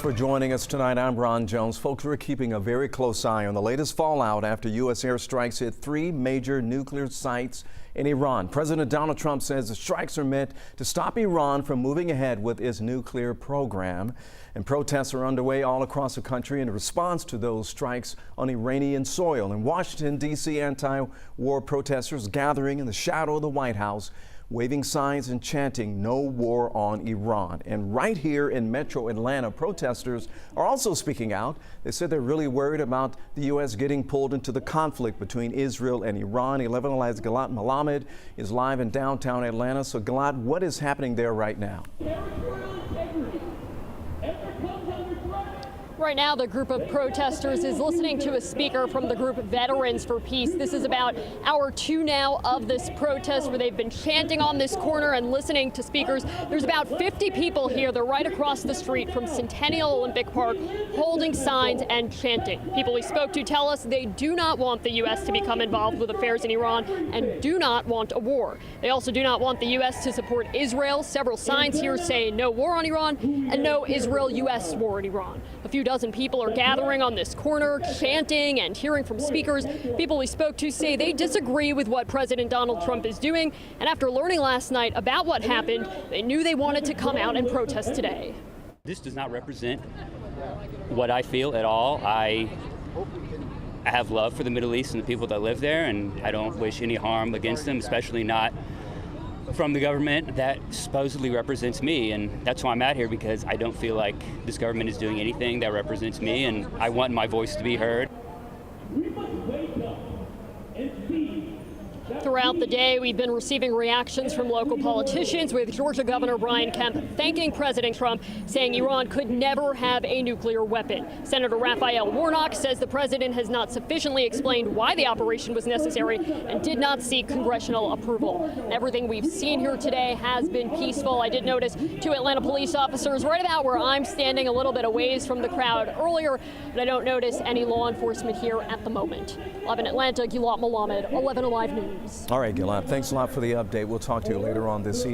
For joining us tonight, I'm Ron Jones. Folks, we're keeping a very close eye on the latest fallout after U.S. airstrikes hit 3 major nuclear sites in Iran. President Donald Trump says the strikes are meant to stop Iran from moving ahead with its nuclear program. And protests are underway all across the country in response to those strikes on Iranian soil. In Washington, D.C., anti-war protesters gathering in the shadow of the White House, waving signs and chanting "No war on Iran." And right here in metro Atlanta, protesters are also speaking out. They said they're really worried about the U.S. getting pulled into the conflict between Israel and Iran. 11 Alive's Gilad Malamed is live in downtown Atlanta. So Gilad, what is happening there right now? Right now, the group of protesters is listening to a speaker from the group Veterans for Peace. This is about hour 2 now of this protest where they've been chanting on this corner and listening to speakers. There's about 50 people here. They're right across the street from Centennial Olympic Park holding signs and chanting. People we spoke to tell us they do not want the U.S. to become involved with affairs in Iran and do not want a war. They also do not want the U.S. to support Israel. Several signs here say no war on Iran and no Israel-U.S. war in Iran. A few dozen people are gathering on this corner, chanting and hearing from speakers. People we spoke to say they disagree with what President Donald Trump is doing. And after learning last night about what happened, they knew they wanted to come out and protest today. This does not represent what I feel at all. I have love for the Middle East and the people that live there, and I don't wish any harm against them, especially not from the government that supposedly represents me. And that's why I'm out here, because I don't feel like this government is doing anything that represents me, and I want my voice to be heard. Throughout the day, we've been receiving reactions from local politicians, with Georgia Governor Brian Kemp thanking President Trump, saying Iran could never have a nuclear weapon. Senator Raphael Warnock says the president has not sufficiently explained why the operation was necessary and did not seek congressional approval. Everything we've seen here today has been peaceful. I did notice 2 Atlanta police officers right about where I'm standing, a little bit a ways from the crowd earlier, but I don't notice any law enforcement here at the moment. Live in Atlanta, Gilad Malamed, 11 Alive News. All right, Gilad, thanks a lot for the update. We'll talk to you later on this evening.